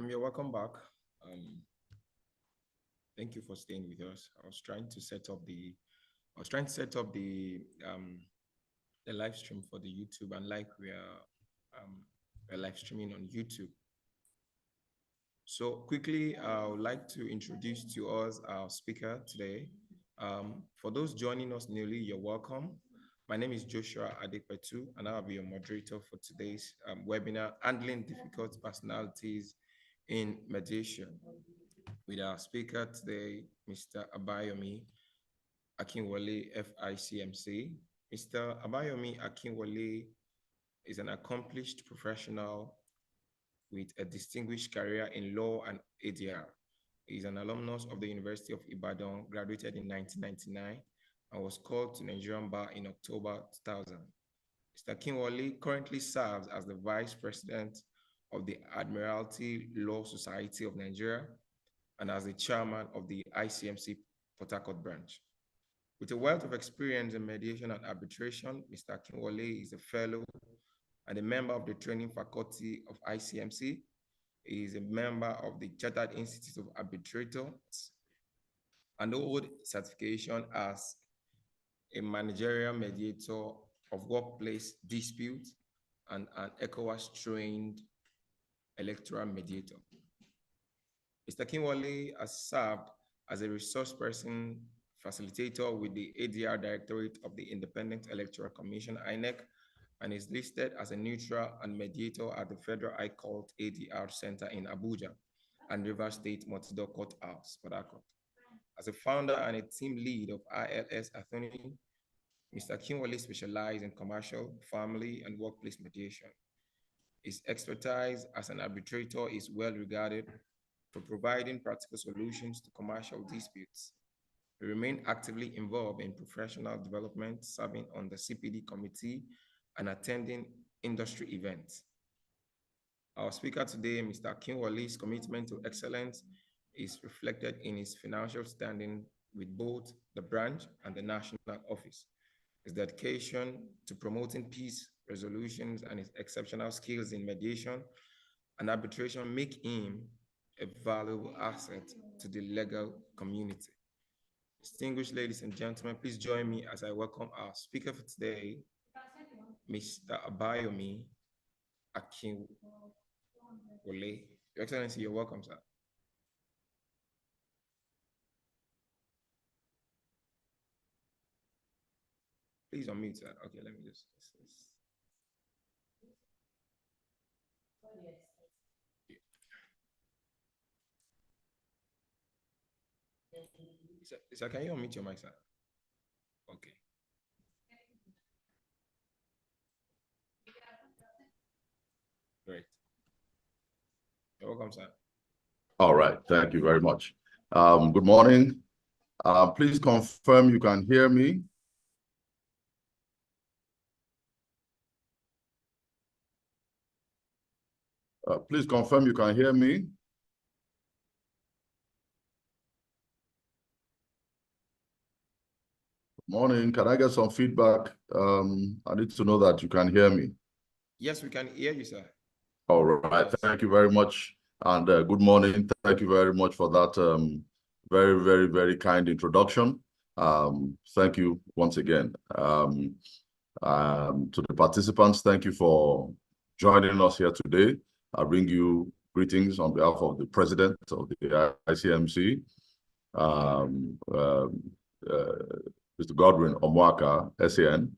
You're welcome back. Thank you for staying with us. I was trying to set up the live stream for the YouTube, and like we're live streaming on YouTube. So quickly, I would like to introduce to us our speaker today. For those joining us newly, you're welcome. My name is Joshua Adepetu, and I'll be your moderator for today's webinar, Handling Difficult Personalities in Mediation, with our speaker today, Mr. Abayomi Akinwole, FICMC. Mr. Abayomi Akinwole is an accomplished professional with a distinguished career in law and ADR. He is an alumnus of the University of Ibadan, graduated in 1999, and was called to Nigerian Bar in October 2000. Mr. Akinwole currently serves as the Vice President of the Admiralty Law Society of Nigeria and as the Chairman of the ICMC Port Harcourt branch. With a wealth of experience in mediation and arbitration, Mr. Akinwole is a fellow and a member of the training faculty of ICMC. He is a member of the Chartered Institute of Arbitrators and holds certification as a managerial mediator of workplace disputes and an ECOWAS-trained electoral mediator. Mr. Akinwole has served as a resource person facilitator with the ADR Directorate of the Independent Electoral Commission, INEC, and is listed as a neutral and mediator at the Federal High Court ADR Center in Abuja and Rivers State Multi-Door Courthouse, Port Harcourt. As a founder and a team lead of ILS Athene, Mr. Akinwole specializes in commercial, family, and workplace mediation. His expertise as an arbitrator is well regarded for providing practical solutions to commercial disputes. He remained actively involved in professional development, serving on the CPD committee and attending industry events. Our speaker today, Mr. Akinwole's commitment to excellence is reflected in his financial standing with both the branch and the national office. His dedication to promoting peace resolutions and his exceptional skills in mediation and arbitration make him a valuable asset to the legal community. Distinguished ladies and gentlemen, please join me as I welcome our speaker for today, Mr. Abayomi Akinwole. Your Excellency, you're welcome, sir. Please unmute, sir. Okay, let me just. Sir, can you unmute your mic, sir? Okay. Great. You're welcome, sir. All right. Thank you very much. Good morning. Please confirm you can hear me. Please confirm you can hear me. Morning. Can I get some feedback? I need to know that you can hear me. Yes, we can hear you, sir. All right. Yes. Thank you very much. And good morning. Thank you very much for that very, very, very kind introduction. Thank you once again. To the participants, thank you for joining us here today. I bring you greetings on behalf of the President of the ICMC, Mr. Godwin Omwaka, SAN,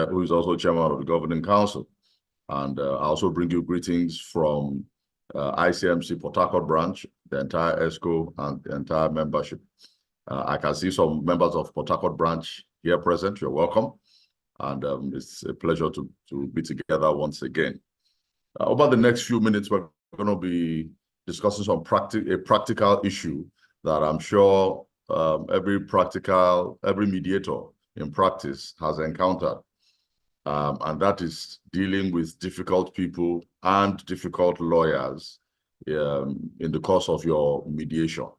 who is also Chairman of the Governing Council. And I also bring you greetings from ICMC Port Harcourt branch, the entire ESCO, and the entire membership. I can see some members of Port Harcourt branch here present. You're welcome. And it's a pleasure to be together once again. Over the next few minutes, we're going to be discussing a practical issue that I'm sure every mediator in practice has encountered. And that is dealing with difficult people and difficult lawyers in the course of your mediation.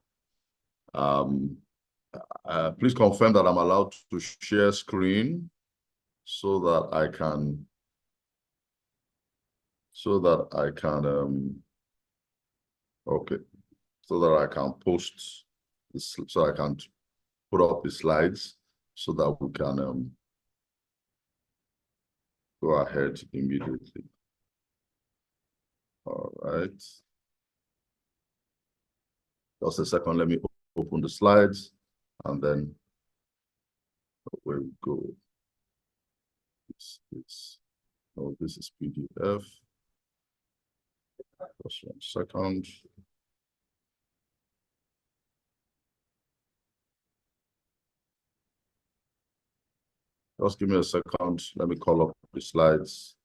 Please confirm that I'm allowed to share screen so that I can Okay, so that I can post this, so I can put up the slides so that we can go ahead immediately. All right. Just a second, let me open the slides and then we'll go. This is PDF. Just 1 second. Just give me a second. Let me call up the slides.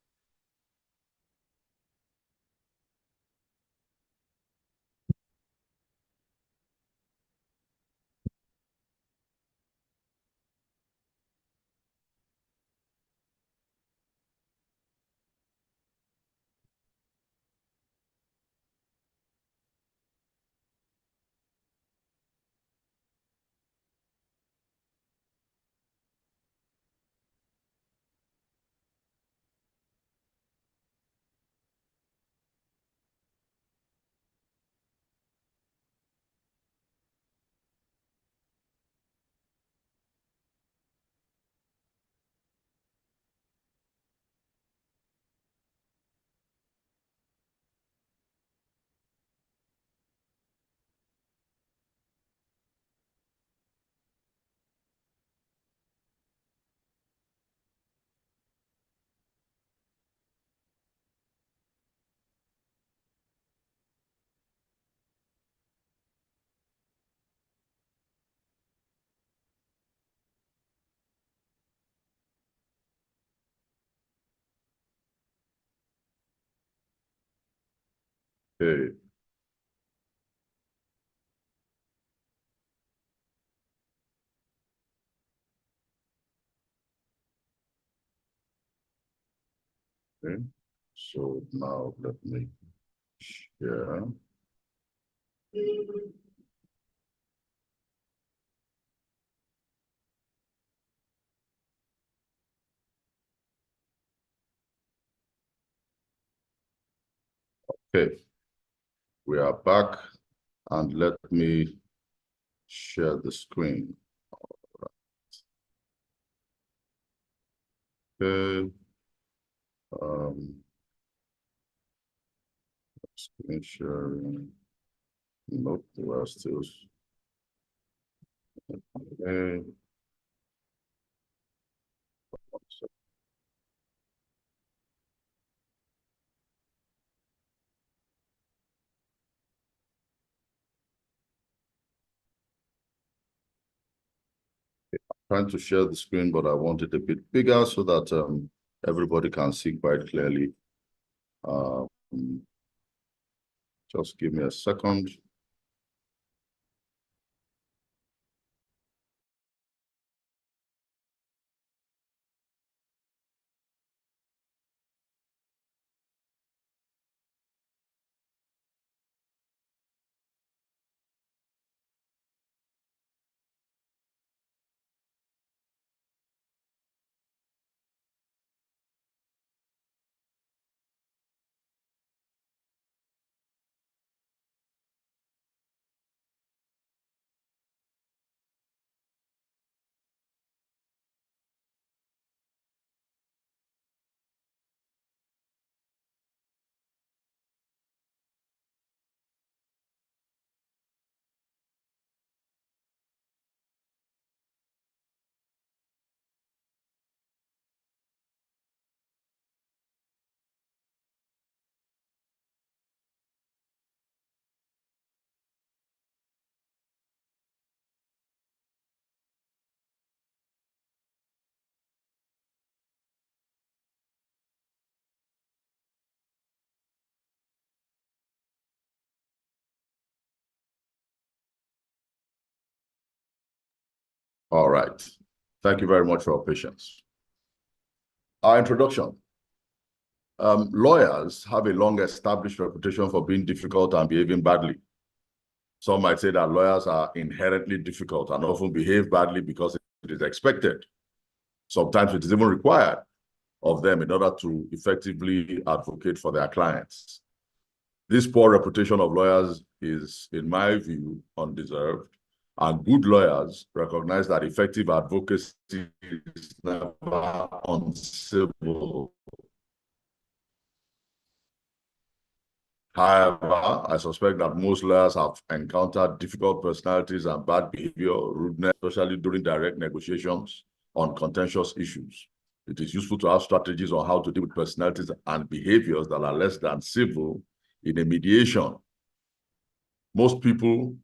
Okay. Okay. So now let me share. Okay. We are back and let me share the screen. Okay. Screen sharing. Nope, we are still. Okay. Trying to share the screen, but I want it a bit bigger so that everybody can see quite clearly. Just give me a second. All right. Thank you very much for your patience. Our introduction. Lawyers have a long-established reputation for being difficult and behaving badly. Some might say that lawyers are inherently difficult and often behave badly because it is expected. Sometimes it is even required of them in order to effectively advocate for their clients. This poor reputation of lawyers is, in my view, undeserved. And good lawyers recognize that effective advocacy is never uncivil. However, I suspect that most lawyers have encountered difficult personalities and bad behavior, rudeness, especially during direct negotiations on contentious issues. It is useful to have strategies on how to deal with personalities and behaviors that are less than civil in a mediation. Most people,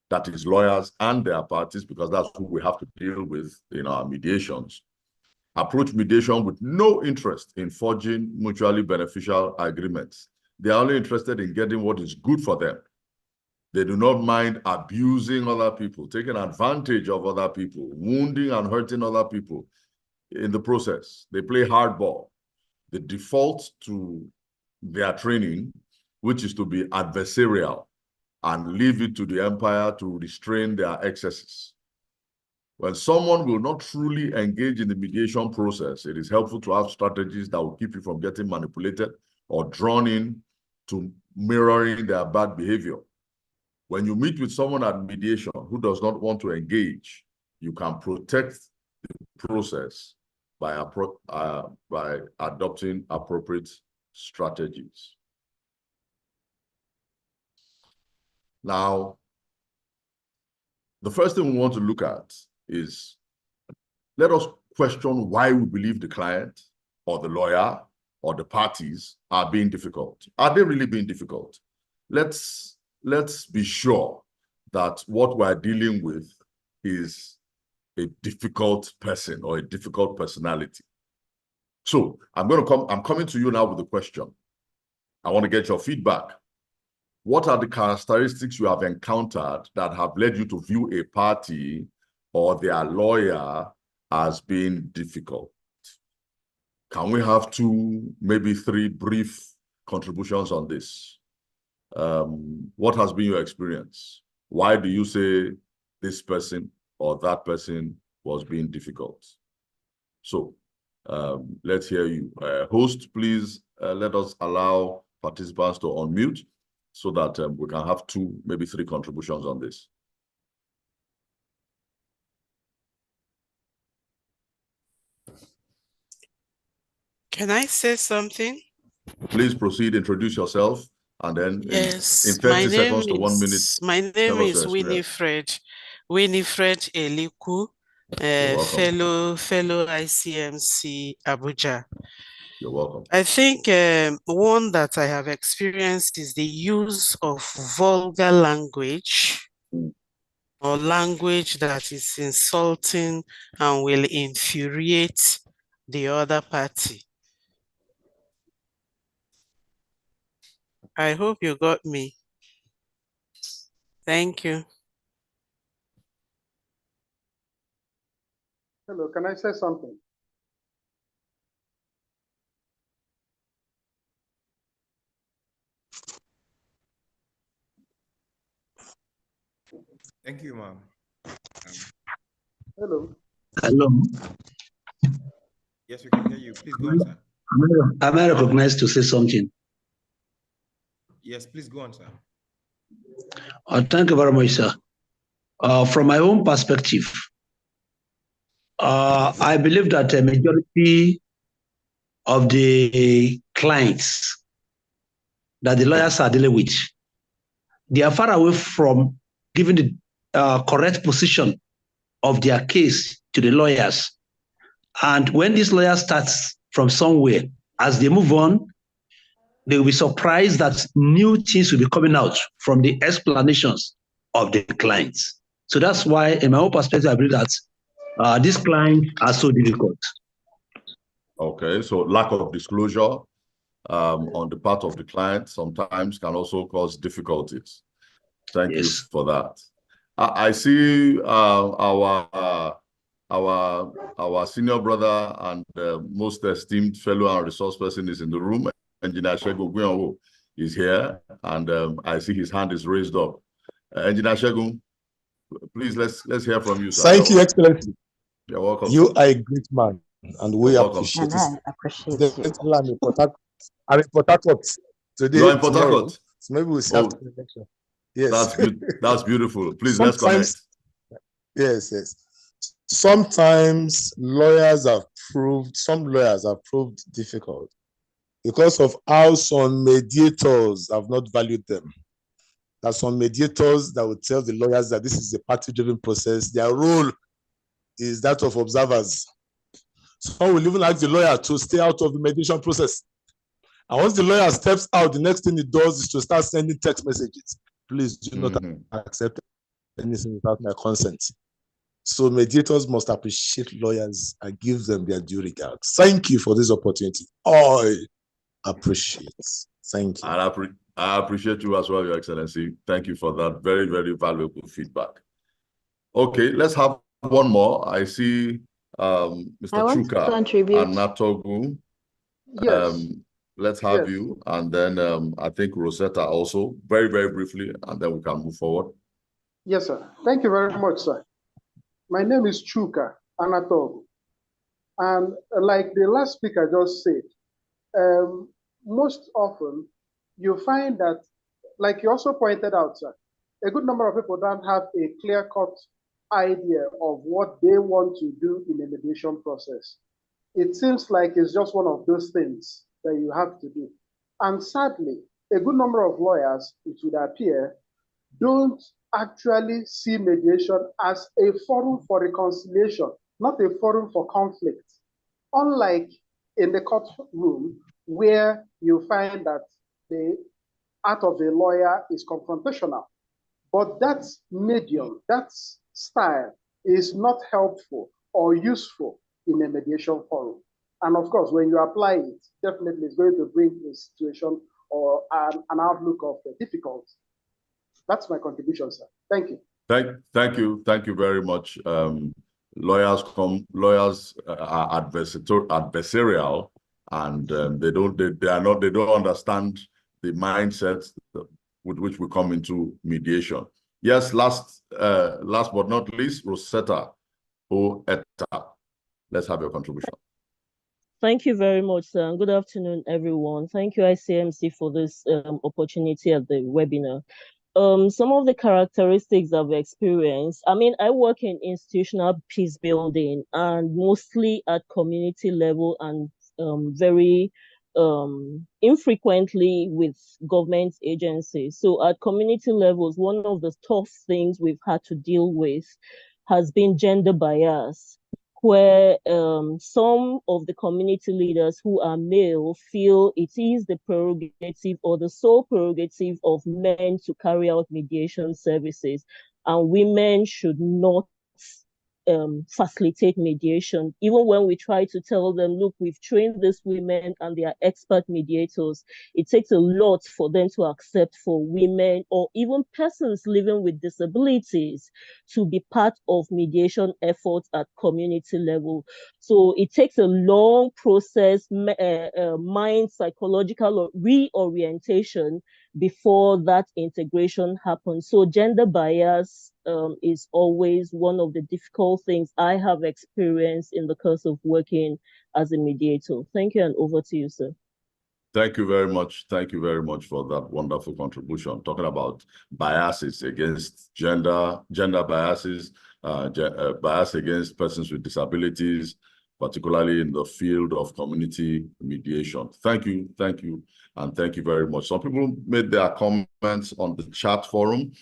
that is lawyers and their parties, because that's who we have to deal with in our mediations, approach mediation with no interest in forging mutually beneficial agreements. They are only interested in getting what is good for them. They do not mind abusing other people, taking advantage of other people, wounding and hurting other people in the process. They play hardball. They default to their training, which is to be adversarial, and leave it to the empire to restrain their excesses. When someone will not truly engage in the mediation process, it is helpful to have strategies that will keep you from getting manipulated or drawn in to mirroring their bad behavior. When you meet with someone at mediation who does not want to engage, you can protect the process by adopting appropriate strategies. Now, the first thing we want to look at is, let us question why we believe the client or the lawyer or the parties are being difficult. Are they really being difficult? Let's be sure that what we're dealing with is a difficult person or a difficult personality. So I'm coming to you now with a question. I want to get your feedback. What are the characteristics you have encountered that have led you to view a party or their lawyer as being difficult? Can we have 2, maybe 3 brief contributions on this? What has been your experience? Why do you say this person or that person was being difficult? So let's hear you. Host, please let us allow participants to unmute so that we can have 2, maybe 3 contributions on this. Can I say something? Please proceed, introduce yourself, and then yes, in 30 seconds to 1 minute. My name is Winifred Eliku, fellow ICMC Abuja. You're welcome. I think one that I have experienced is the use of vulgar language or language that is insulting and will infuriate the other party. I hope you got me. Thank you. Hello, can I say something? Thank you, ma'am. Hello. Hello. Yes, we can hear you. Please go on, sir. Am I recognized to say something? Yes, please go on, sir. Thank you very much, sir. From my own perspective, I believe that a majority of the clients that the lawyers are dealing with, they are far away from giving the correct position of their case to the lawyers. And when this lawyer starts from somewhere, as they move on, they will be surprised that new things will be coming out from the explanations of the clients. So that's why, in my own perspective, I believe that these clients are so difficult. Okay, so lack of disclosure on the part of the client sometimes can also cause difficulties. Thank you for that. I see our senior brother and most esteemed fellow and resource person is in the room. Engineer Shegun is here, and I see his hand is raised up. Engineer Shegun, please let's hear from you, sir. Thank you, Excellency. You're welcome. You are a great man, and we appreciate it. I appreciate you. I'm in Port Harcourt today. You're in Port Harcourt. So maybe we'll see Oh, after the election. Yes. That's good. That's beautiful. Please, let's connect. Yes, yes. Sometimes some lawyers have proved difficult because of how some mediators have not valued them. There are some mediators that will tell the lawyers that this is a party-driven process. Their role is that of observers. Some will even ask the lawyer to stay out of the mediation process. And once the lawyer steps out, the next thing he does is to start sending text messages. Please do not accept anything without my consent. So mediators must appreciate lawyers and give them their due regards. Thank you for this opportunity. I appreciate. Thank you. I appreciate you as well, Your Excellency. Thank you for that very, very valuable feedback. Okay, let's have one more. I see Mr. Chuka and Natogu. Yes. Let's have you, and then I think Rosetta also, very, very briefly, and then we can move forward. Yes, sir. Thank you very much, sir. My name is Chuka Anatogu. And like the last speaker just said, most often you find that, like you also pointed out, sir, a good number of people don't have a clear-cut idea of what they want to do in a mediation process. It seems like it's just one of those things that you have to do. And sadly, a good number of lawyers, it would appear, don't actually see mediation as a forum for reconciliation, not a forum for conflict. Unlike in the courtroom, where you find that the art of a lawyer is confrontational. But that medium, that style is not helpful or useful in a mediation forum. And of course, when you apply it, definitely it's going to bring a situation or an outlook of difficulty. That's my contribution, sir. Thank you. Thank you very much. Lawyers are adversarial, and they don't understand the mindset with which we come into mediation. Yes, last but not least, Rosetta Oeta. Let's have your contribution. Thank you very much, sir. Good afternoon, everyone. Thank you, ICMC, for this opportunity at the webinar. Some of the characteristics I've experienced, I mean, I work in institutional peace building and mostly at community level and very infrequently with government agencies. So at community levels, one of the tough things we've had to deal with has been gender bias, where some of the community leaders who are male feel it is the prerogative or the sole prerogative of men to carry out mediation services, and women should not facilitate mediation. Even when we try to tell them, look, we've trained these women and they are expert mediators, it takes a lot for them to accept for women or even persons living with disabilities to be part of mediation efforts at community level. So it takes a long process, mind psychological reorientation before that integration happens. So gender bias is always one of the difficult things I have experienced in the course of working as a mediator. Thank you, and over to you, sir. Thank you very much. Thank you very much for that wonderful contribution. Talking about biases against gender biases, bias against persons with disabilities, particularly in the field of community mediation. Thank you, and thank you very much. Some people made their comments on the chat forum.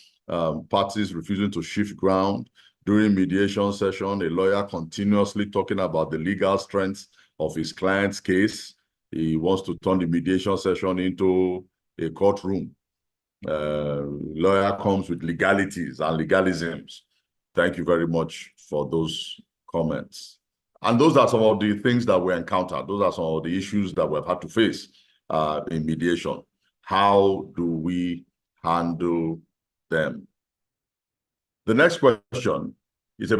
Parties refusing to shift ground. During mediation session, a lawyer continuously talking about the legal strength of his client's case. He wants to turn the mediation session into a courtroom. Lawyer comes with legalities and legalisms. Thank you very much for those comments. And those are some of the things that we encountered. Those are some of the issues that we've had to face in mediation. How do we handle them? The next question is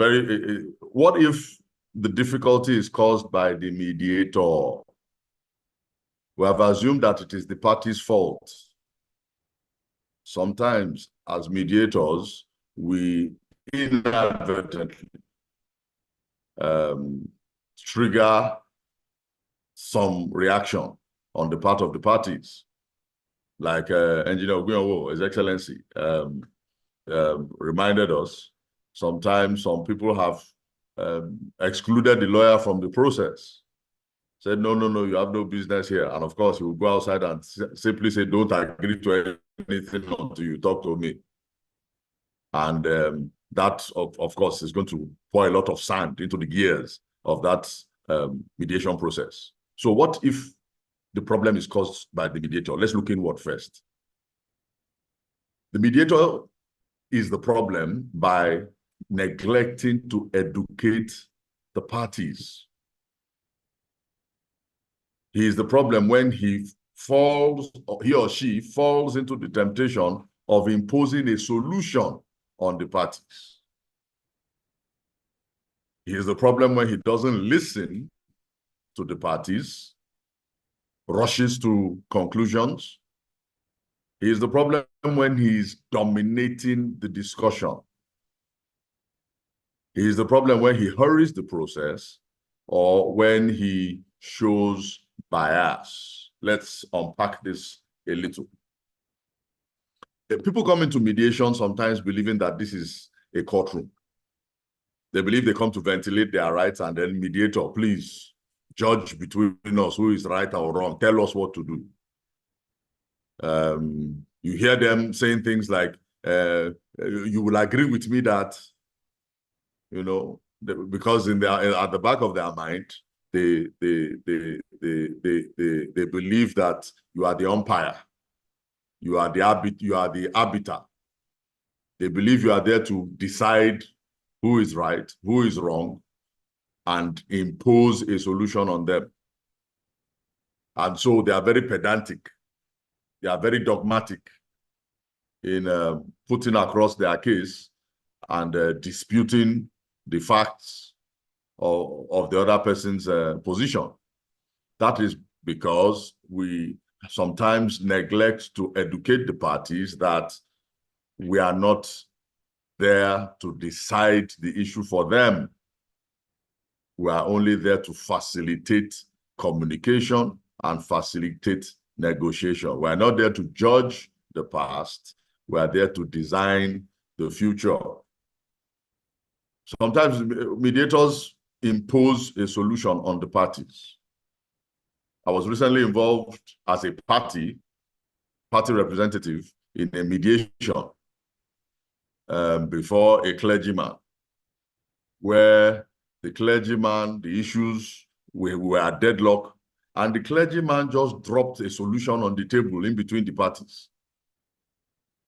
what if the difficulty is caused by the mediator? We have assumed that it is the party's fault. Sometimes, as mediators, we inadvertently trigger some reaction on the part of the parties. like Engineer Ogunyowo, His Excellency, reminded us, sometimes some people have excluded the lawyer from the process. Said, no, you have no business here. And of course, he will go outside and simply say, don't agree to anything until you talk to me. And that, of course, is going to pour a lot of sand into the gears of that mediation process. So what if the problem is caused by the mediator? Let's look inward first. The mediator is the problem by neglecting to educate the parties. He is the problem when he or she falls into the temptation of imposing a solution on the parties. He is the problem when he doesn't listen to the parties, rushes to conclusions. He is the problem when he's dominating the discussion. He is the problem when he hurries the process or when he shows bias. Let's unpack this a little. People come into mediation sometimes believing that this is a courtroom. They believe they come to ventilate their rights, and then mediator, please judge between us who is right or wrong. Tell us what to do. You hear them saying things like, you will agree with me that, you know, because at the back of their mind, they believe that you are the umpire, you are the arbiter. They believe you are there to decide who is right, who is wrong, and impose a solution on them. And so they are very pedantic. They are very dogmatic in putting across their case and disputing the facts of the other person's position. That is because we sometimes neglect to educate the parties that we are not there to decide the issue for them. We are only there to facilitate communication and facilitate negotiation. We are not there to judge the past. We are there to design the future. Sometimes mediators impose a solution on the parties. I was recently involved as a party representative in a mediation before a clergyman, where the clergyman, the issues were at deadlock, and the clergyman just dropped a solution on the table in between the parties.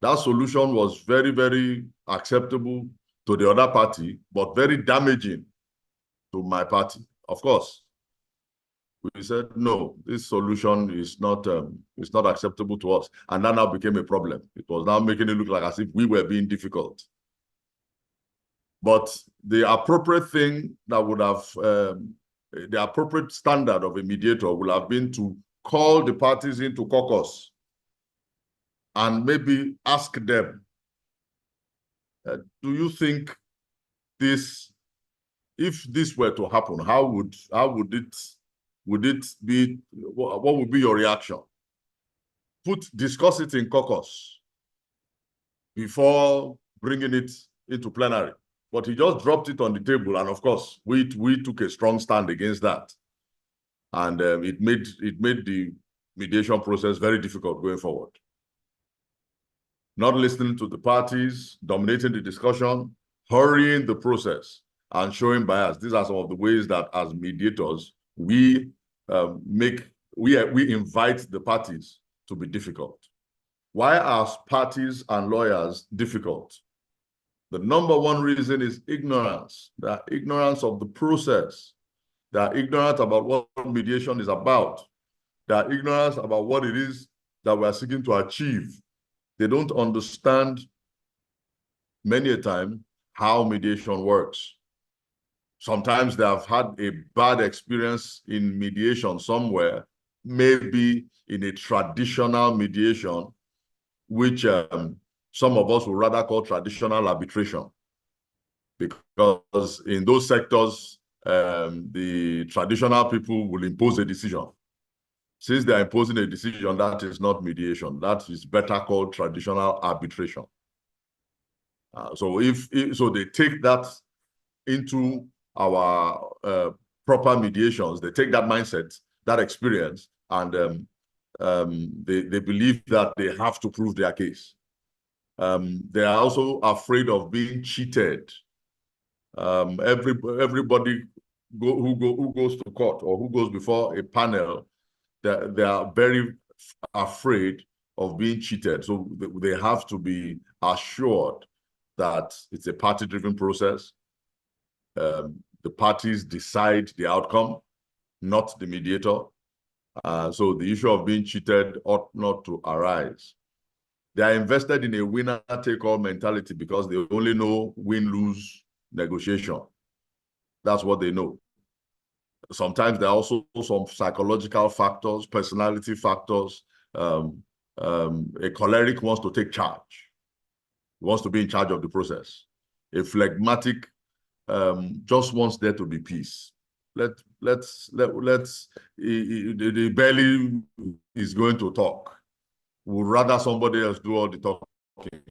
That solution was very, very acceptable to the other party, but very damaging to my party. Of course, we said, no, this solution is not acceptable to us. And that now became a problem. It was now making it look like as if we were being difficult. But the appropriate thing that would have, the appropriate standard of a mediator would have been to call the parties into caucus and maybe ask them, do you think this, if this were to happen, how would it be, what would be your reaction? Discuss it in caucus before bringing it into plenary. But he just dropped it on the table, and of course, we took a strong stand against that, and it made the mediation process very difficult going forward. Not listening to the parties, dominating the discussion, hurrying the process, and showing bias. These are some of the ways that, as mediators, we invite the parties to be difficult. Why are parties and lawyers difficult? The number one reason is ignorance. They are ignorance of the process. They are ignorant about what mediation is about. They are ignorant about what it is that we are seeking to achieve. They don't understand many a time how mediation works. Sometimes they have had a bad experience in mediation somewhere, maybe in a traditional mediation, which some of us would rather call traditional arbitration, because in those sectors, the traditional people will impose a decision. Since they are imposing a decision, that is not mediation. That is better called traditional arbitration. So so they take that into our proper mediations. They take that mindset, that experience, and they believe that they have to prove their case. They are also afraid of being cheated. Everybody who goes to court or who goes before a panel, they are very afraid of being cheated. So they have to be assured that it's a party-driven process. The parties decide the outcome, not the mediator. So the issue of being cheated ought not to arise. They are invested in a winner-take-all mentality because they only know win-lose negotiation. That's what they know. Sometimes there are also some psychological factors, personality factors. A choleric wants to take charge. He wants to be in charge of the process. A phlegmatic just wants there to be peace. The belly is going to talk. Would rather somebody else do all the talking.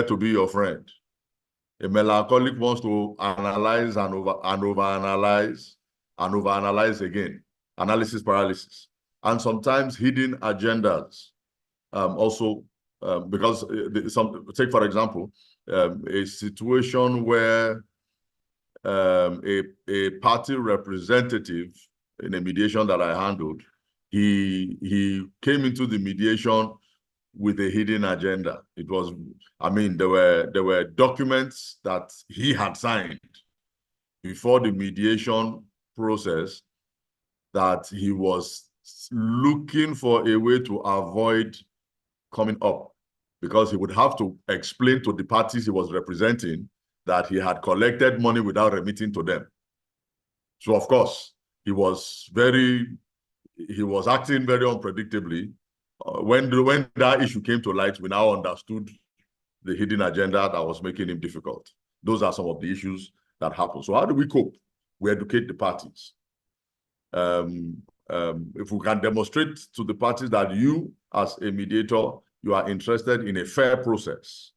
To be your friend. A melancholic wants to analyze and overanalyze and overanalyze again. Analysis paralysis. And sometimes hidden agendas. Also, because take for example, a situation where a party representative in a mediation that I handled, he came into the mediation with a hidden agenda. It was, I mean, there were documents that he had signed before the mediation process that he was looking for a way to avoid coming up, because he would have to explain to the parties he was representing that he had collected money without remitting to them. So of course, he was acting very unpredictably. When that issue came to light, we now understood the hidden agenda that was making him difficult. Those are some of the issues that happen. So how do we cope? We educate the parties. If we can demonstrate to the parties that you, as a mediator, you are interested in a fair process,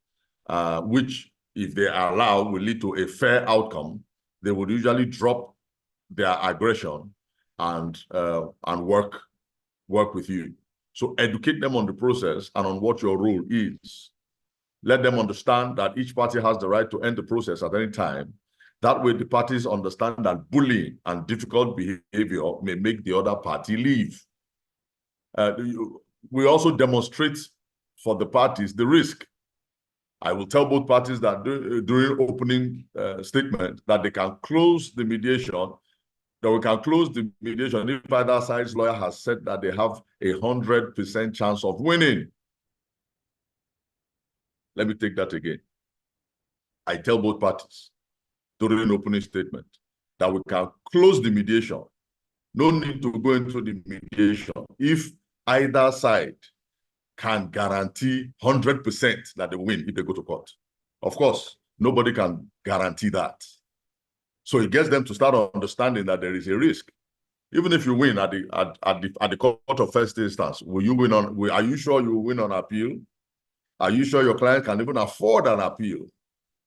which, if they allow, will lead to a fair outcome, they would usually drop their aggression and work with you. So educate them on the process and on what your role is. Let them understand that each party has the right to end the process at any time. That way, the parties understand that bullying and difficult behavior may make the other party leave. We also demonstrate for the parties the risk. I will tell both parties that during opening statement that they can close the mediation, that we can close the mediation if either side's lawyer has said that they have 100% chance of winning. Let me take that again. I tell both parties during an opening statement that we can close the mediation. No need to go into the mediation if either side can guarantee 100% that they win if they go to court. Of course, nobody can guarantee that. So it gets them to start understanding that there is a risk. Even if you win at the court of first instance, will you win on? Are you sure you will win on appeal? Are you sure your client can even afford an appeal?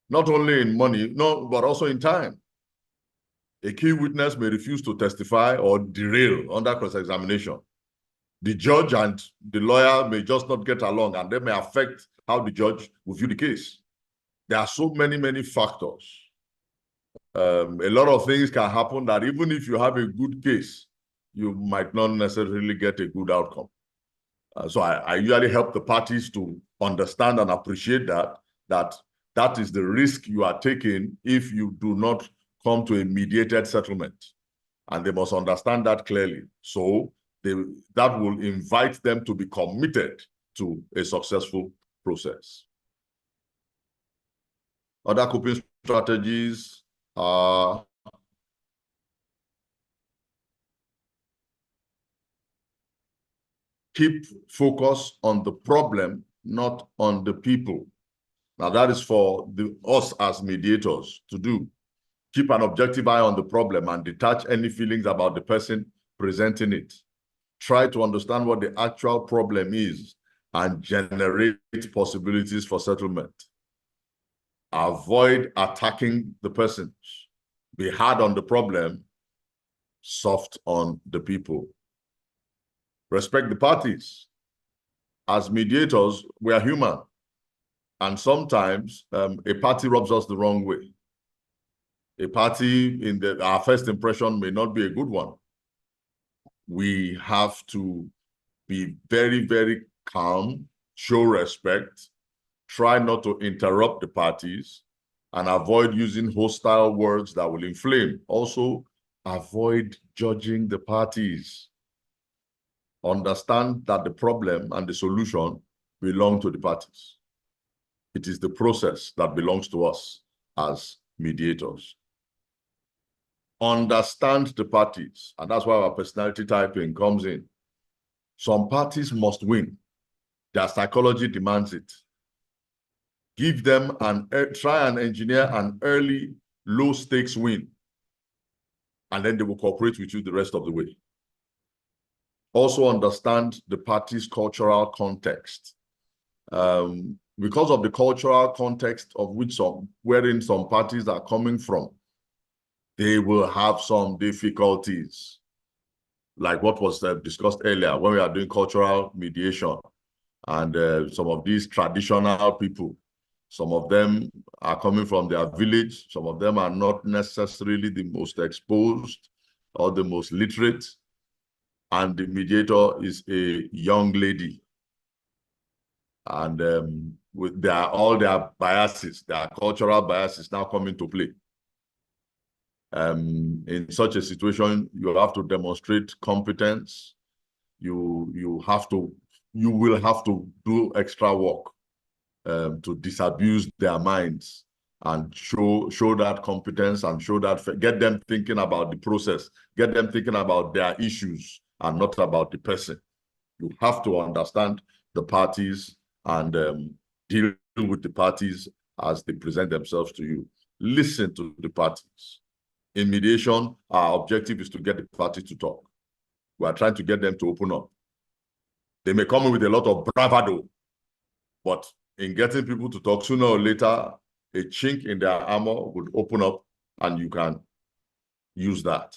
Not only in money, but also in time. A key witness may refuse to testify or derail under cross-examination. The judge and the lawyer may just not get along, and they may affect how the judge will view the case. There are so many factors. A lot of things can happen that even if you have a good case, you might not necessarily get a good outcome. So I usually help the parties to understand and appreciate that is the risk you are taking if you do not come to a mediated settlement. And they must understand that clearly. So that will invite them to be committed to a successful process. Other coping strategies are keep focus on the problem, not on the people. Now that is for us as mediators to do. Keep an objective eye on the problem and detach any feelings about the person presenting it. Try to understand what the actual problem is and generate possibilities for settlement. Avoid attacking the persons. Be hard on the problem, soft on the people. Respect the parties. As mediators, we are human. And sometimes a party rubs us the wrong way. A party, our first impression may not be a good one. We have to be very, very calm, show respect, try not to interrupt the parties, and avoid using hostile words that will inflame. Also, avoid judging the parties. Understand that the problem and the solution belong to the parties. It is the process that belongs to us as mediators. Understand the parties, and that's why our personality typing comes in. Some parties must win. Their psychology demands it. Give them try and engineer an early, low-stakes win, and then they will cooperate with you the rest of the way. Also understand the party's cultural context. Because of the cultural context of wherein some parties are coming from, they will have some difficulties, like what was discussed earlier when we are doing cultural mediation. And some of these traditional people, some of them are coming from their village, some of them are not necessarily the most exposed or the most literate, and the mediator is a young lady. And with all their biases, their cultural biases now come into play. In such a situation, you have to demonstrate competence. You will have to do extra work to disabuse their minds and show that competence and get them thinking about the process, get them thinking about their issues and not about the person. You have to understand the parties and deal with the parties as they present themselves to you. Listen to the parties. In mediation, our objective is to get the parties to talk. We are trying to get them to open up. They may come in with a lot of bravado, but in getting people to talk, sooner or later, a chink in their armor would open up and you can use that.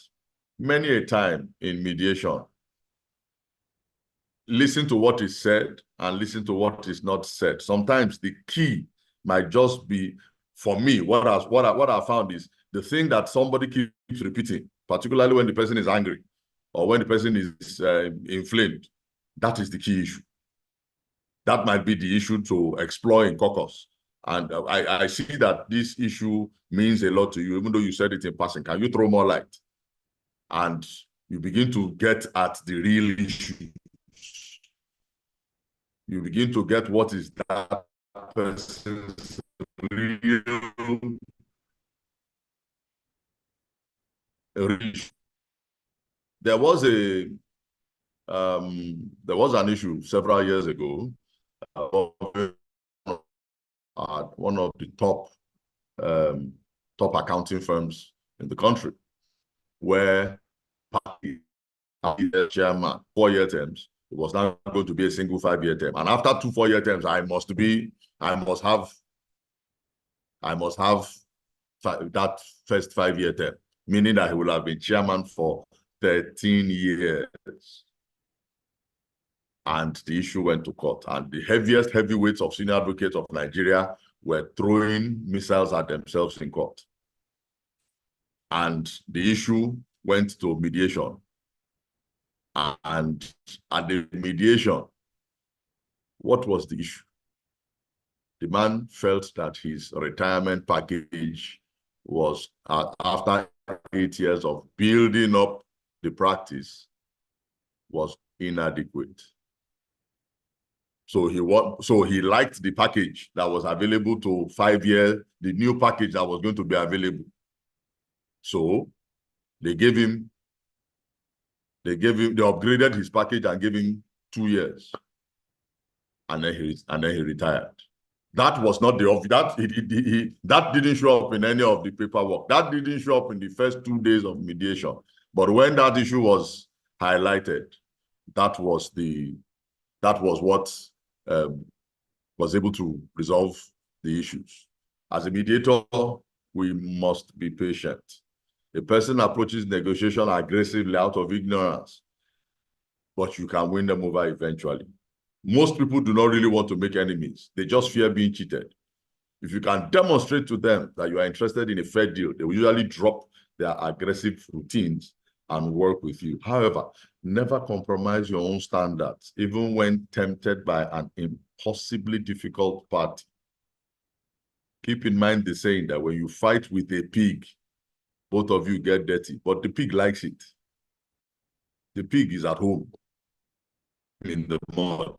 Many a time in mediation, listen to what is said and listen to what is not said. Sometimes the key might just be, for me, what I found is the thing that somebody keeps repeating, particularly when the person is angry or when the person is inflamed. That is the key issue. That might be the issue to explore in caucus. And I see that this issue means a lot to you, even though you said it in passing. Can you throw more light? And you begin to get at the real issue. You begin to get what is that person's real issue. There was an issue several years ago at one of the top accounting firms in the country, where party chairman 4-year terms, it was now going to be a single 5-year term, and after 2 4-year terms, I must have that first 5-year term, meaning that he will have been chairman for 13 years. And the issue went to court, and the heavyweights of senior advocates of Nigeria were throwing missiles at themselves in court. And the issue went to mediation. And at the mediation, what was the issue? The man felt that his retirement package was, after 8 years of building up the practice, was inadequate. So he liked the package that was available to 5 years, the new package that was going to be available. So they upgraded his package and gave him 2 years. And then he retired. That was not the obvious. That didn't show up in any of the paperwork. That didn't show up in the first 2 days of mediation. But when that issue was highlighted, that was what was able to resolve the issues. As a mediator, we must be patient. A person approaches negotiation aggressively out of ignorance, but you can win them over eventually. Most people do not really want to make enemies. They just fear being cheated. If you can demonstrate to them that you are interested in a fair deal, they will usually drop their aggressive routines and work with you. However, never compromise your own standards, even when tempted by an impossibly difficult party. Keep in mind the saying that when you fight with a pig, both of you get dirty, but the pig likes it. The pig is at home in the mud.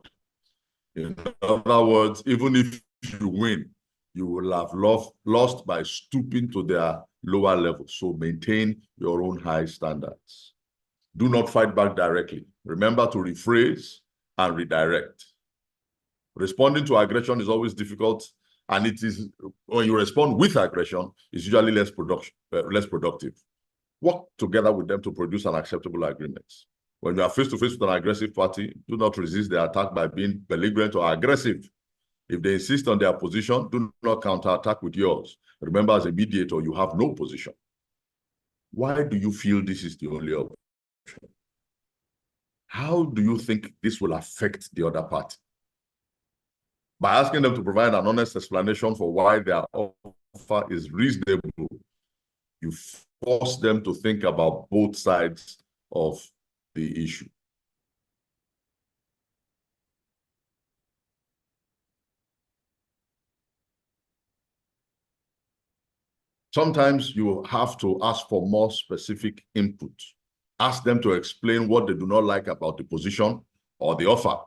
In other words, even if you win, you will have lost by stooping to their lower level. So maintain your own high standards. Do not fight back directly. Remember to rephrase and redirect. Responding to aggression is always difficult, and it is when you respond with aggression, it's usually less productive. Work together with them to produce an acceptable agreement. When you are face-to-face with an aggressive party, do not resist the attack by being belligerent or aggressive. If they insist on their position, do not counterattack with yours. Remember, as a mediator, you have no position. Why do you feel this is the only option? How do you think this will affect the other party? By asking them to provide an honest explanation for why their offer is reasonable, you force them to think about both sides of the issue. Sometimes you have to ask for more specific input. Ask them to explain what they do not like about the position or the offer.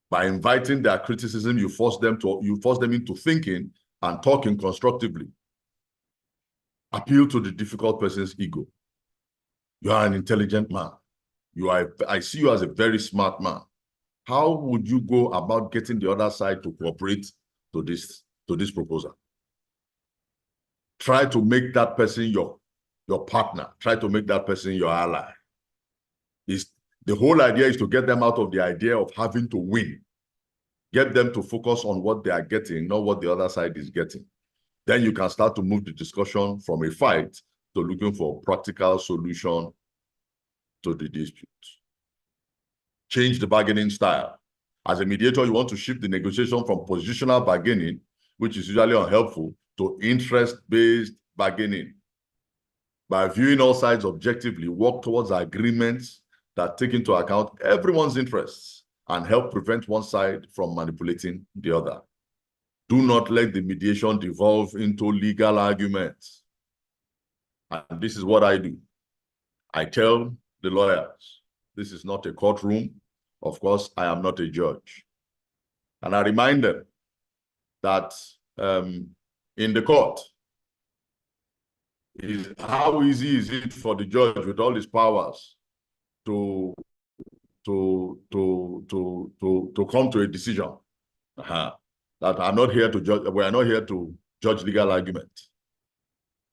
By inviting their criticism, you force them into thinking and talking constructively. Appeal to the difficult person's ego. You are an intelligent man. I see you as a very smart man. How would you go about getting the other side to cooperate to this proposal? Try to make that person your partner. Try to make that person your ally. The whole idea is to get them out of the idea of having to win. Get them to focus on what they are getting, not what the other side is getting. Then you can start to move the discussion from a fight to looking for a practical solution to the dispute. Change the bargaining style. As a mediator, you want to shift the negotiation from positional bargaining, which is usually unhelpful, to interest-based bargaining. By viewing all sides objectively, work towards agreements that take into account everyone's interests and help prevent one side from manipulating the other. Do not let the mediation devolve into legal arguments. And this is what I do. I tell the lawyers, this is not a courtroom. Of course, I am not a judge. And I remind them that in the court, how easy is it for the judge with all his powers to come to a decision? That I'm not here to judge. We are not here to judge legal argument.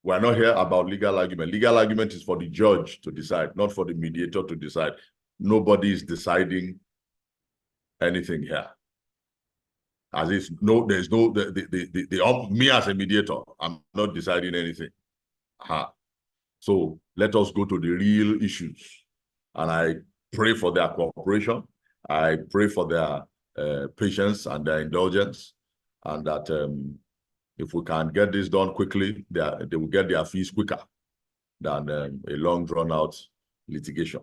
We are not here about legal argument. Legal argument is for the judge to decide, not for the mediator to decide. Nobody is deciding anything here. As if there's no me as a mediator, I'm not deciding anything. So let us go to the real issues. And I pray for their cooperation. I pray for their patience and their indulgence, and that if we can get this done quickly, they will get their fees quicker than a long drawn-out litigation.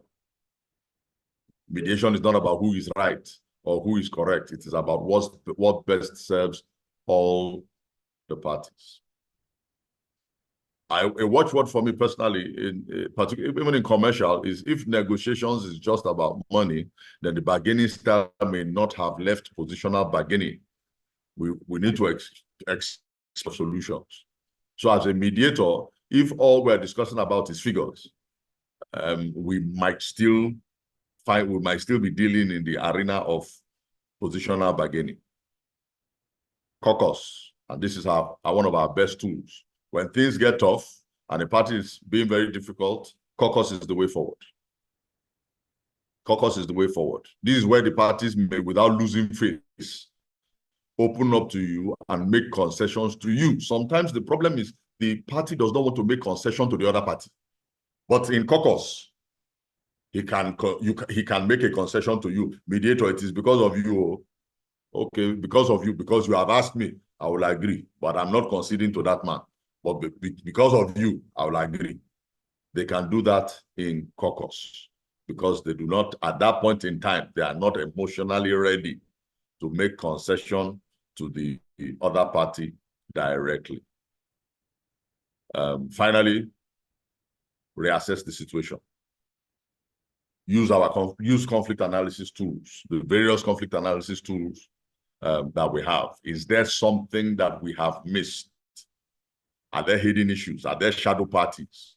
Mediation is not about who is right or who is correct. It is about what best serves all the parties. A watchword for me personally, even in commercial, is if negotiations is just about money, then the bargaining style may not have left positional bargaining. We need to explore solutions. So as a mediator, if all we're discussing about is figures, we might still be dealing in the arena of positional bargaining. caucus, and this is one of our best tools. When things get tough and the party is being very difficult, caucus is the way forward. Caucus is the way forward. This is where the parties may, without losing face, open up to you and make concessions to you. Sometimes the problem is the party does not want to make concession to the other party. But in caucus, he can make a concession to you. Mediator, it is because of you. Okay, because of you, because you have asked me, I will agree. But I'm not conceding to that man. But because of you, I will agree. They can do that in caucus because they do not, at that point in time, they are not emotionally ready to make concession to the other party directly. Finally, reassess the situation. Use conflict analysis tools, the various conflict analysis tools that we have. Is there something that we have missed? Are there hidden issues? Are there shadow parties?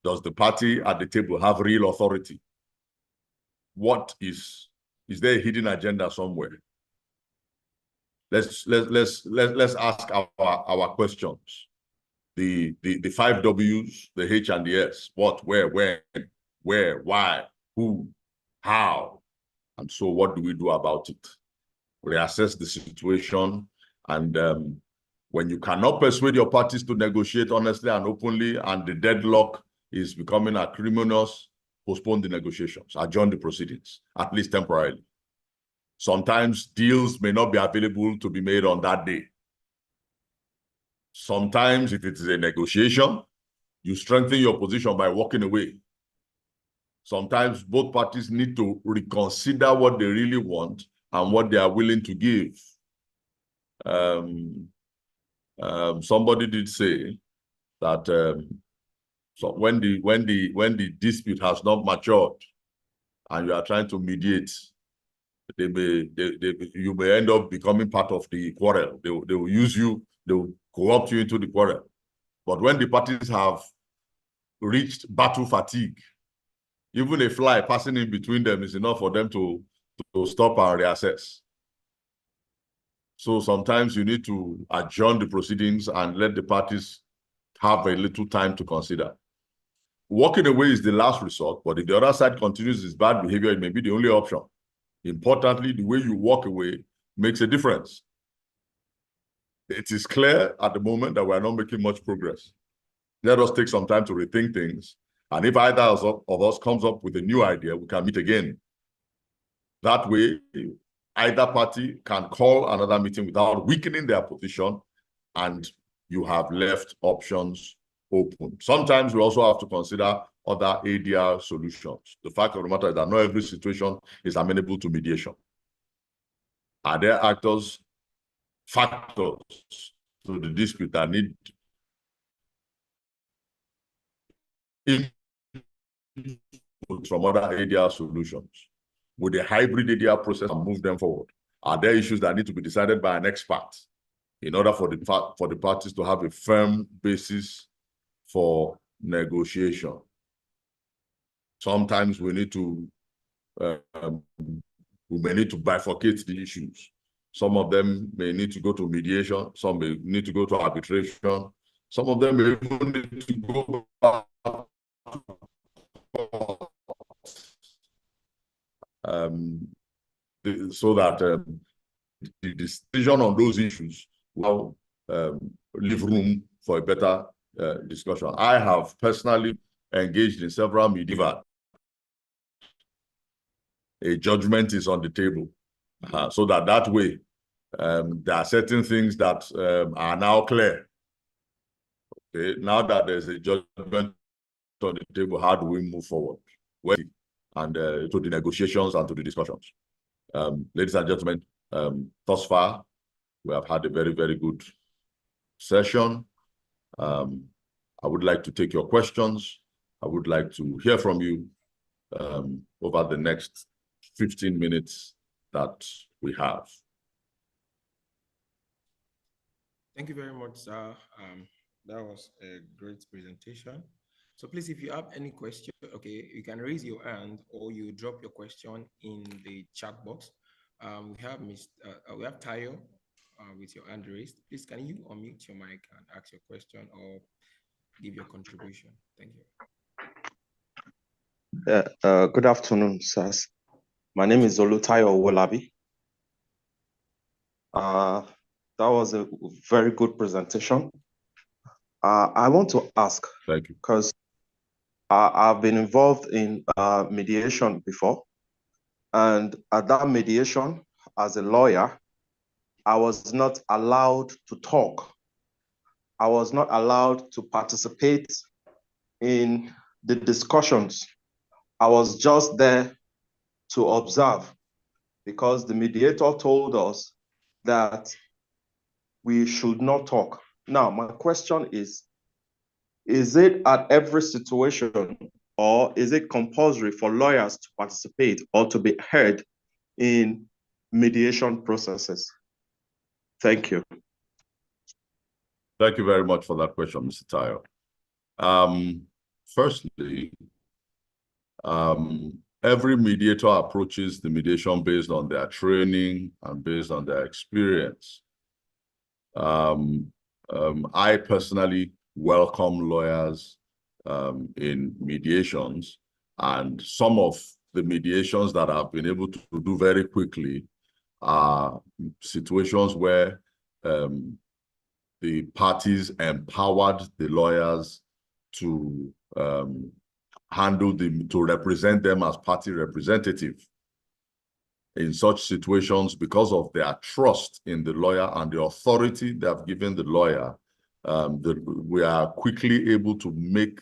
Does the party at the table have real authority? Is there a hidden agenda somewhere? Let's ask our questions. The 5 W's, the H and the S. What, where, when, why, who, how, and so what do we do about it? Reassess the situation, and when you cannot persuade your parties to negotiate honestly and openly, and the deadlock is becoming acrimonious, postpone the negotiations, adjourn the proceedings, at least temporarily. Sometimes deals may not be available to be made on that day. Sometimes, if it is a negotiation, you strengthen your position by walking away. Sometimes both parties need to reconsider what they really want and what they are willing to give. Somebody did say that so when the dispute has not matured and you are trying to mediate, you may end up becoming part of the quarrel. They will use you, they will co-opt you into the quarrel. But when the parties have reached battle fatigue, even a fly passing in between them is enough for them to stop and reassess. So sometimes you need to adjourn the proceedings and let the parties have a little time to consider. Walking away is the last resort, but if the other side continues its bad behavior, it may be the only option. Importantly, the way you walk away makes a difference. It is clear at the moment that we are not making much progress. Let us take some time to rethink things. And if either of us comes up with a new idea, we can meet again. That way, either party can call another meeting without weakening their position, and you have left options open. Sometimes we also have to consider other ADR solutions. The fact of the matter is that not every situation is amenable to mediation. Are there factors to the dispute that need input from other ADR solutions? With a hybrid ADR process and move them forward? Are there issues that need to be decided by an expert in order for the parties to have a firm basis for negotiation? Sometimes we need to may need to bifurcate the issues. Some of them may need to go to mediation, some may need to go to arbitration, some of them may even need to go back so that the decision on those issues will leave room for a better discussion. I have personally engaged in several media. A judgment is on the table, so that way there are certain things that are now clear. Okay, now that there's a judgment on the table, how do we move forward? And to the negotiations and to the discussions. Ladies and gentlemen, thus far, we have had a very, very good session. I would like to take your questions. I would like to hear from you over the next 15 minutes that we have. Thank you very much, sir. That was a great presentation. So please, if you have any question, okay, you can raise your hand or you drop your question in the chat box. We have Tayo. with your hand raised. Please, can you unmute your mic and ask your question or give your contribution? Thank you. Good afternoon, sirs. My name is Olutayo Wolabi. That was a very good presentation. I want to ask, Thank you, because I've been involved in mediation before, and at that mediation, as a lawyer, I was not allowed to talk. I was not allowed to participate in the discussions. I was just there to observe, because the mediator told us that we should not talk. Now, my question is it at every situation, or is it compulsory for lawyers to participate or to be heard in mediation processes? Thank you. thank you very much for that question, Mr. Tayo. Firstly, every mediator approaches the mediation based on their training and based on their experience. I personally welcome lawyers in mediations, and some of the mediations that I've been able to do very quickly are situations where the parties empowered the lawyers to to represent them as party representative. In such situations, because of their trust in the lawyer and the authority they have given the lawyer, we are quickly able to make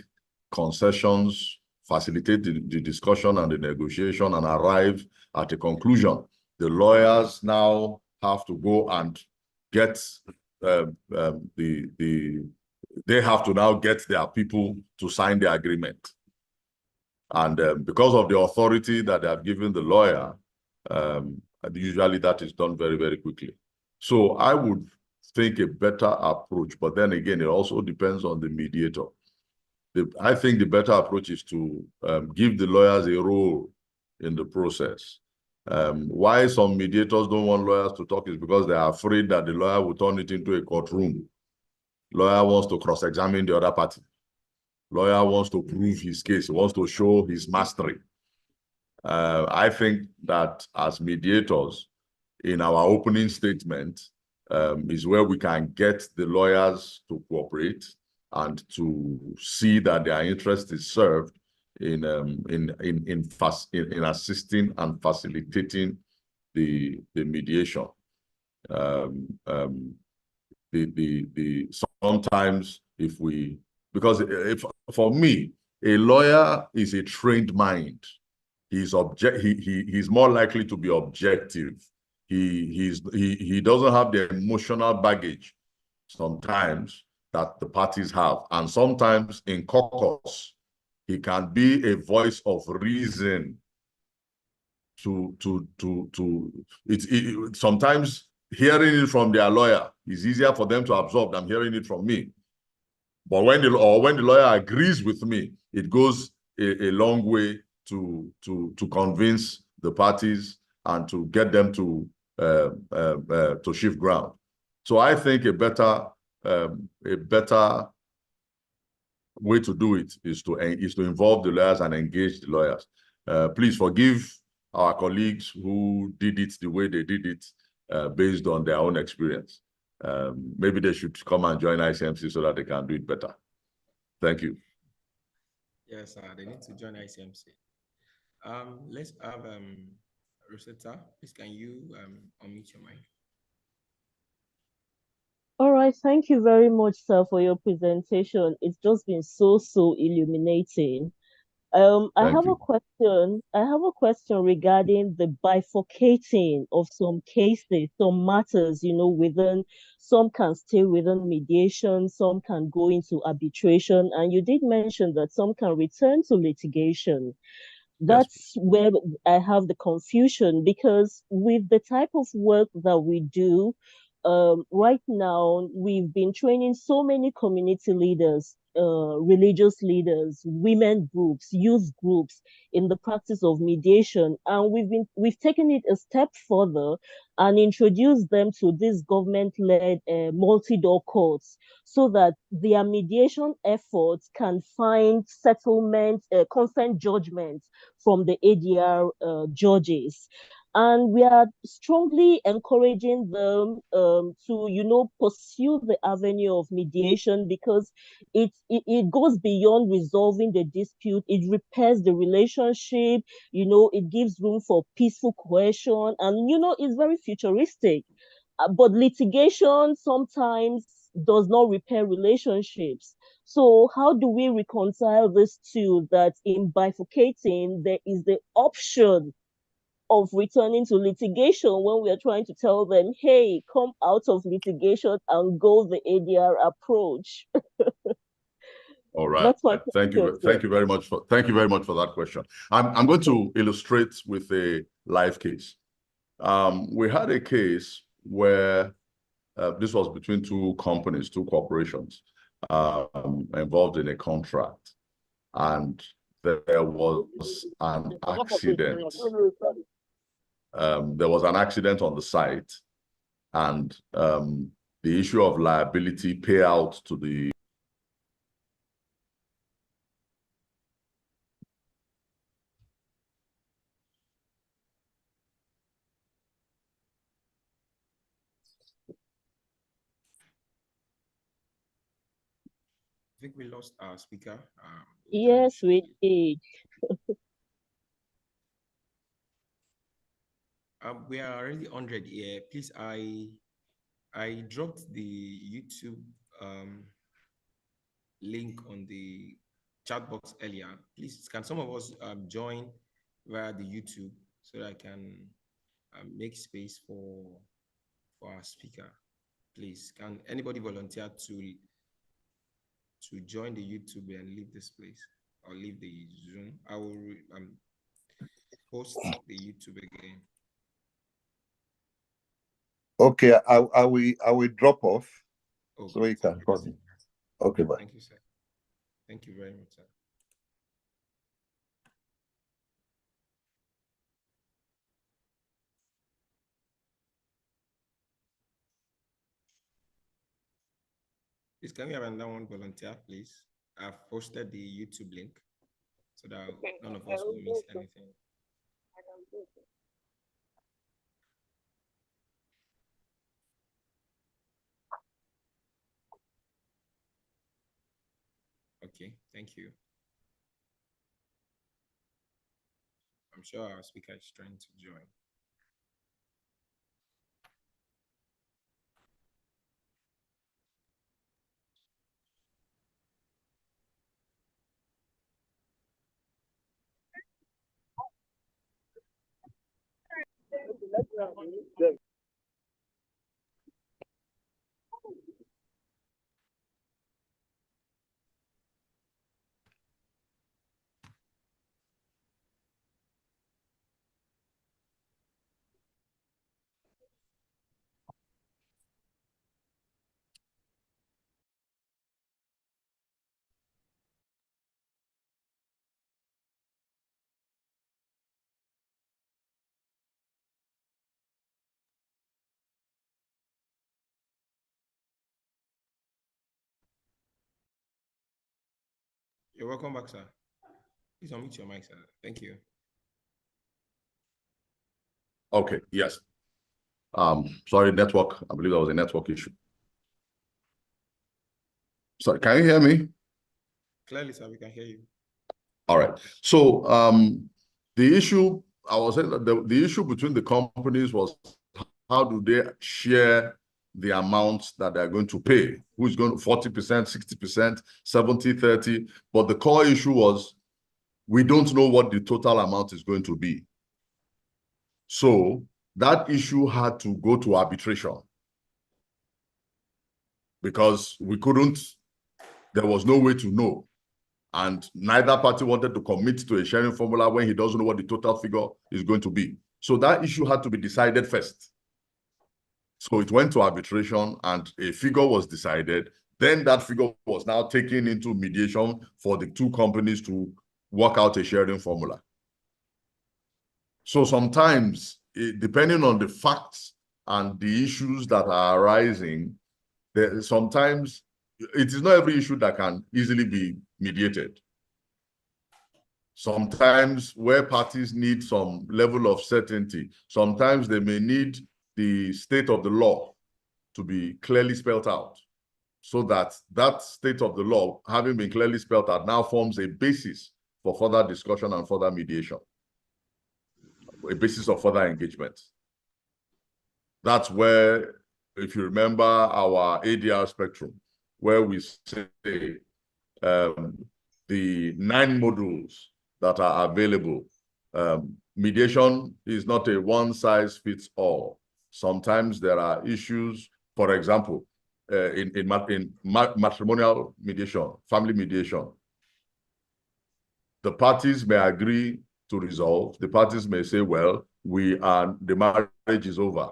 concessions, facilitate the discussion and the negotiation, and arrive at a conclusion. The lawyers now have to go and get they have to now get their people to sign the agreement. And because of the authority that they have given the lawyer, usually that is done very, very quickly. So I would think a better approach, but then again, it also depends on the mediator. I think the better approach is to give the lawyers a role in the process. Why some mediators don't want lawyers to talk is because they are afraid that the lawyer will turn it into a courtroom. Lawyer wants to cross-examine the other party. Lawyer wants to prove his case. He wants to show his mastery. I think that as mediators, in our opening statement, is where we can get the lawyers to cooperate and to see that their interest is served in assisting and facilitating the mediation. Sometimes for me, a lawyer is a trained mind. He's more likely to be objective. He doesn't have the emotional baggage sometimes that the parties have, and sometimes in caucus he can be a voice of reason. Sometimes hearing it from their lawyer is easier for them to absorb than hearing it from me. But when the lawyer agrees with me, it goes a long way to convince the parties and to get them to shift ground. So I think a better way to do it is to involve the lawyers and engage the lawyers. Please forgive our colleagues who did it the way they did it based on their own experience. Maybe they should come and join ICMC so that they can do it better. Thank you. Yes, they need to join ICMC. Let's have Rosetta. Please, can you unmute your mic? All right, thank you very much, sir, for your presentation. It's just been so illuminating. I have a question regarding the bifurcating of some cases, some matters, within, some can stay within mediation, some can go into arbitration, and you did mention that some can return to litigation. That's where I have the confusion, because with the type of work that we do, right now, we've been training so many community leaders religious leaders, women groups, youth groups in the practice of mediation, and we've taken it a step further and introduced them to these government-led multi-door courts, so that their mediation efforts can find settlement, consent judgments from the ADR judges. And we are strongly encouraging them to, pursue the avenue of mediation, because it goes beyond resolving the dispute. It repairs the relationship. It gives room for peaceful cohesion, and it's very futuristic. But litigation sometimes does not repair relationships. So how do we reconcile this two? That in bifurcating, there is the option of returning to litigation when we are trying to tell them, hey, come out of litigation and go the ADR approach. All right. That's my thank you very much for that question. I'm going to illustrate with a live case. We had a case where this was between two companies, two corporations involved in a contract, and there was an accident. There was an accident on the site, and the issue of liability payout to the I think we lost our speaker. Yes, we did. We are already 100 here. Please, I dropped the YouTube link on the chat box earlier. Please, can some of us join via the YouTube so that I can make space for our speaker? Please, can anybody volunteer to join the YouTube and leave this place, or leave the Zoom? I will post the YouTube again. Okay, I will drop off, okay, so you can call me. Okay, bye. Thank you, sir. Thank you very much, sir. Please, can we have another one volunteer, please? I've posted the YouTube link so that none of us will miss anything. Okay, thank you. I'm sure our speaker is trying to join. You're welcome back, sir. Please unmute your mic, sir. Thank you. Okay, yes. Sorry, network. I believe there was a network issue. Sorry, can you hear me? Clearly, sir, we can hear you. All right. So the issue, I was saying that the issue between the companies was how do they share the amounts that they're going to pay? Who's going to 40%, 60%, 70, 30? But the core issue was we don't know what the total amount is going to be. So that issue had to go to arbitration because we couldn't, there was no way to know. And neither party wanted to commit to a sharing formula when he doesn't know what the total figure is going to be. So that issue had to be decided first. So it went to arbitration and a figure was decided Then that figure was now taken into mediation for the two companies to work out a sharing formula. So sometimes, depending on the facts and the issues that are arising, sometimes it is not every issue that can easily be mediated. Sometimes where parties need some level of certainty, sometimes they may need the state of the law to be clearly spelled out, so that that state of the law, having been clearly spelled out, now forms a basis for further discussion and further mediation, a basis of further engagement. That's where, if you remember our ADR spectrum, where we say the 9 modules that are available, mediation is not a one-size-fits-all. Sometimes there are issues, for example, in matrimonial mediation, family mediation. The parties may agree to resolve. The parties may say, well, the marriage is over.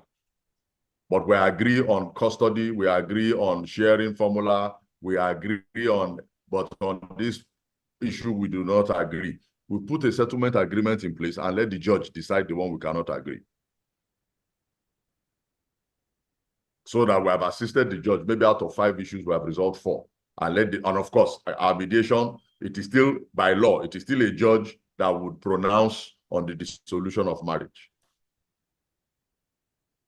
But we agree on custody, we agree on sharing formula, we agree on, but on this issue, we do not agree. We put a settlement agreement in place and let the judge decide the one we cannot agree. So that we have assisted the judge, maybe out of 5 issues, we have resolved 4. And of course, our mediation, it is still, by law, it is still a judge that would pronounce on the dissolution of marriage,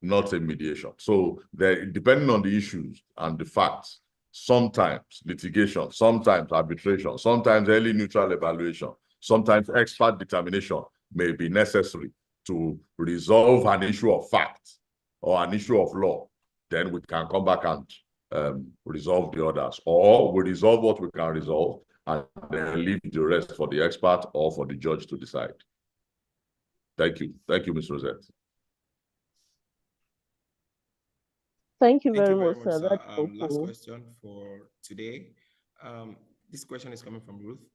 not a mediation. So depending on the issues and the facts, sometimes litigation, sometimes arbitration, sometimes early neutral evaluation, sometimes expert determination may be necessary to resolve an issue of fact or an issue of law. Then we can come back and resolve the others, or we resolve what we can resolve and then leave the rest for the expert or for the judge to decide. Thank you. Thank you, Ms. Rosette. Thank you Thank very you very much, much, sir. sir. That's Last helpful. question for today. This question is coming from Ruth.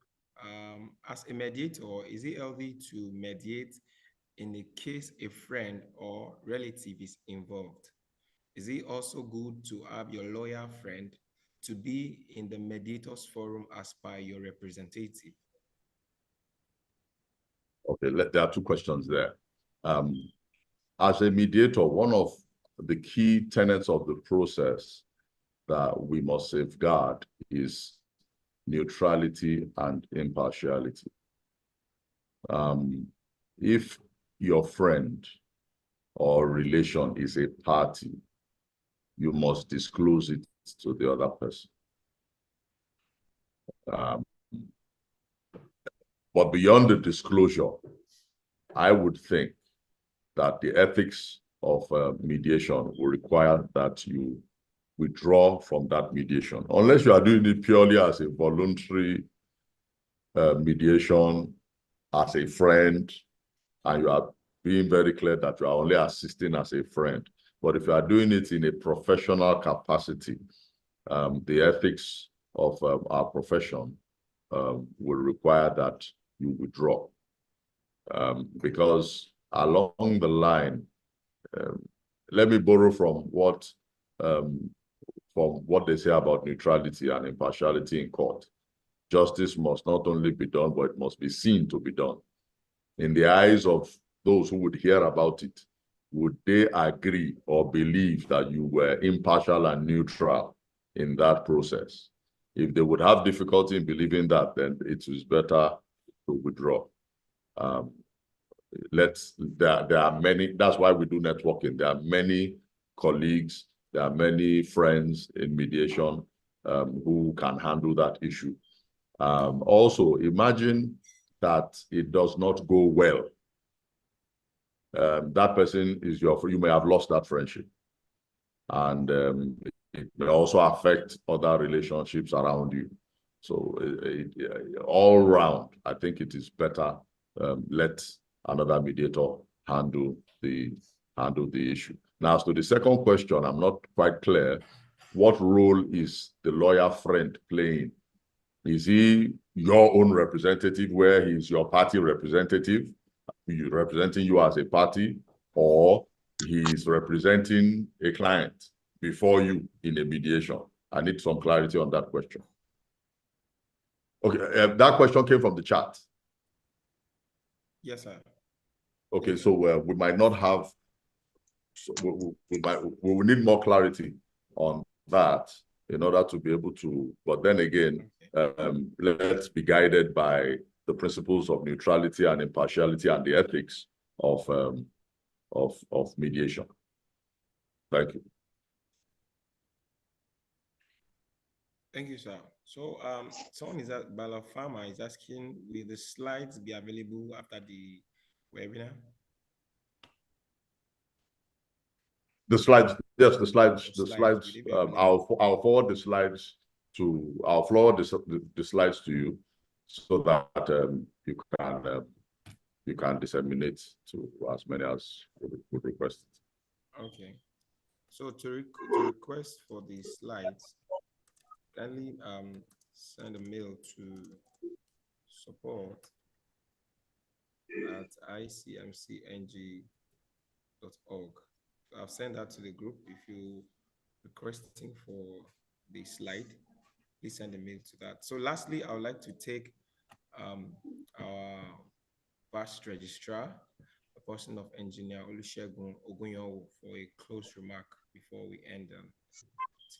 As a mediator, is it healthy to mediate in a case a friend or relative is involved? Is it also good to have your lawyer friend to be in the mediators forum as per your representative? Okay, there are 2 questions there. As a mediator, one of the key tenets of the process that we must safeguard is neutrality and impartiality. If your friend or relation is a party, you must disclose it to the other person. But beyond the disclosure, I would think that the ethics of mediation will require that you withdraw from that mediation, unless you are doing it purely as a voluntary mediation, as a friend, and you are being very clear that you are only assisting as a friend. But if you are doing it in a professional capacity, the ethics of our profession will require that you withdraw. Because along the line, let me borrow from what they say about neutrality and impartiality in court. Justice must not only be done, but it must be seen to be done. In the eyes of those who would hear about it, would they agree or believe that you were impartial and neutral in that process? If they would have difficulty in believing that, then it is better to withdraw. There are many, that's why we do networking. There are many colleagues, there are many friends in mediation who can handle that issue. Also, imagine that it does not go well. That person is you may have lost that friendship. And it may also affect other relationships around you. So all round, I think it is better let another mediator handle the issue. Now, as to the second question, I'm not quite clear. What role is the lawyer friend playing? Is he your own representative where he's your party representative, representing you as a party, or he's representing a client before you in a mediation? I need some clarity on that question. Okay, that question came from the chat. Yes, sir. Okay, Yes, so we might not have, so we will need more clarity on that in order to be able to, but then again, let's be guided by the principles of neutrality and impartiality and the ethics of mediation. Thank you. Thank you, sir. So someone is at Bala Pharma is asking, will the slides be available after the webinar? The slides, yes, the slides. I'll forward the slides to, I'll forward the slides to you so that you can disseminate to as many as would request it. Okay. So to request for the slides, kindly send a mail to support@icmcng.org. So I've sent that to the group. If you requesting for the slide, please send a mail to that. So lastly, I would like to take our past registrar, a person of engineer Olusegun Ogunyowo, for a close remark before we end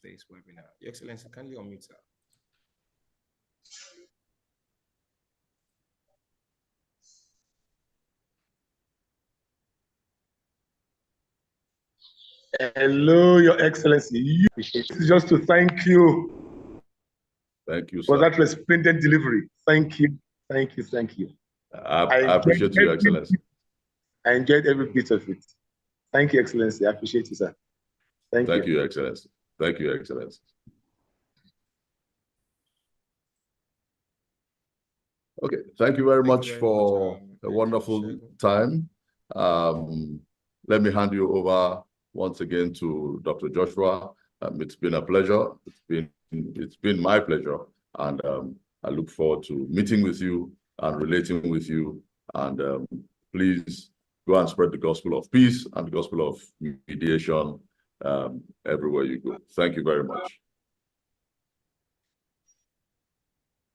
today's webinar. Your Excellency, kindly unmute, sir. Hello, Your Excellency. This is just to thank you. Thank you, for sir. that resplendent delivery. Thank you, thank you, thank you. I appreciate you, Your Excellency. I enjoyed every bit of it. Thank you, Excellency. I appreciate you, sir. Thank you. Thank you, Your Excellency. Thank you, Your Excellency. Okay, thank you very much for a wonderful time. Let me hand you over once again to Dr. Joshua. It's been a pleasure. It's been my pleasure, and I look forward to meeting with you and relating with you. And please go and spread the gospel of peace and the gospel of mediation everywhere you go. Thank you very much.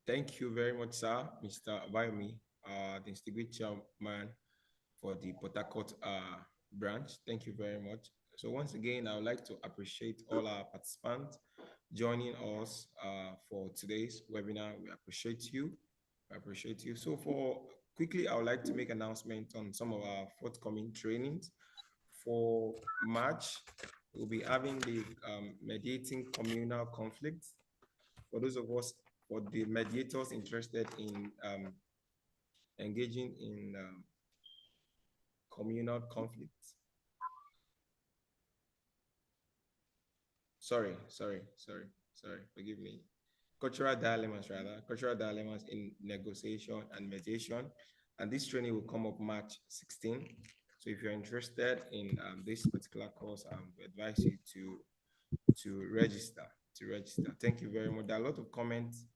Thank you very much, sir, Mr. Abayomi, the Distinguished Chairman for the Port Harcourt branch. Thank you very much. So once again, I would like to appreciate all our participants joining us for today's webinar. We appreciate you. I appreciate you. So quickly, I would like to make an announcement on some of our forthcoming trainings. For March, we'll be having the mediating communal conflicts. For those of us, for the mediators interested in engaging in communal conflicts. Sorry, forgive me. Cultural dilemmas in negotiation and mediation. And this training will come up March 16. So if you're interested in this particular course, we advise you to register. Thank you very much. There are a lot of comments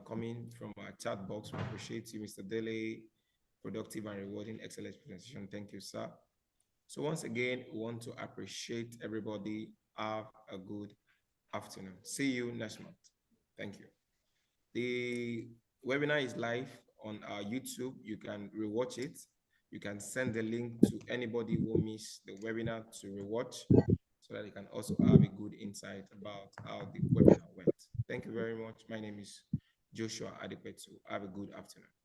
coming from our chat box. We appreciate you, Mr. Dele. Productive and rewarding, excellent presentation. Thank you, sir. So once again, we want to appreciate everybody. Have a good afternoon. See you next month. Thank you. The webinar is live on our YouTube. You can rewatch it. You can send the link to anybody who missed the webinar to rewatch, so that they can also have a good insight about how the webinar went. Thank you very much. My name is Joshua Adepetu. Have a good afternoon.